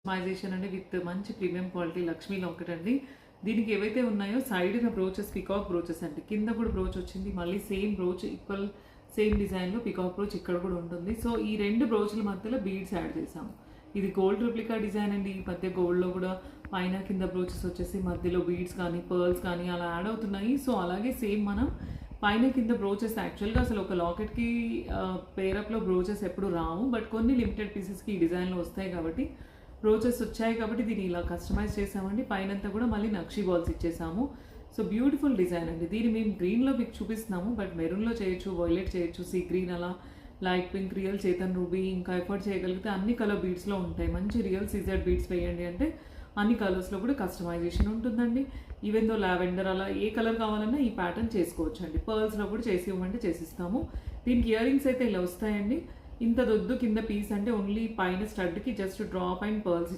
Customization అండి with మంచి premium quality Lakshmi locket అండి. దీనికి ఏవైతే ఉన్నాయో సైడ్న బ్రోచెస్ పికాక్ బ్రోచెస్ అండి. కింద కూడా బ్రోచ్ వచ్చింది. మళ్ళీ సేమ్ బ్రోచ్ ఈక్వల్ సేమ్ డిజైన్లో పికాక్ బ్రోచ్ ఇక్కడ కూడా ఉంటుంది. సో ఈ రెండు బ్రోచ్ల మధ్యలో బీడ్స్ యాడ్ చేసాము. ఇది గోల్డ్ రిప్లికా డిజైన్ అండి. ఈ మధ్య గోల్డ్లో కూడా పైన కింద బ్రోచెస్ వచ్చేసి మధ్యలో బీడ్స్ కానీ పర్ల్స్ కానీ అలా యాడ్ అవుతున్నాయి. సో అలాగే సేమ్ మనం పైన కింద బ్రోచెస్ యాక్చువల్గా అసలు ఒక లాకెట్కి పేరప్లో బ్రోచెస్ ఎప్పుడు రావు, బట్ కొన్ని లిమిటెడ్ పీసెస్కి ఈ డిజైన్లో వస్తాయి కాబట్టి బ్రోచెస్ వచ్చాయి కాబట్టి దీన్ని ఇలా కస్టమైజ్ చేసామండి. పైనంతా కూడా మళ్ళీ నక్షీ బాల్స్ ఇచ్చేసాము. సో బ్యూటిఫుల్ డిజైన్ అండి. దీన్ని మేము గ్రీన్లో మీకు చూపిస్తున్నాము, బట్ మెరూన్లో చేయొచ్చు, వైలెట్ చేయొచ్చు, సీ గ్రీన్, అలా light pink, real Chetan ruby, ఇంకా ఎఫర్ట్ చేయగలిగితే అన్ని కలర్ బీడ్స్లో ఉంటాయి. మంచి రియల్ సీజెడ్ బీడ్స్ వేయండి అంటే అన్ని కలర్స్లో కూడా కస్టమైజేషన్ ఉంటుందండి. ఈవెన్ దో లావెండర్ అలా ఏ కలర్ కావాలన్నా ఈ ప్యాటర్న్ చేసుకోవచ్చు అండి. పర్ల్స్లో కూడా చేసి ఇవ్వమంటే చేసిస్తాము. దీనికి ఇయర్ రింగ్స్ అయితే ఇలా వస్తాయండి. ఇంత దొద్దు కింద పీస్ అంటే ఓన్లీ పైన స్టడ్కి జస్ట్ డ్రాప్ అండ్ పర్ల్స్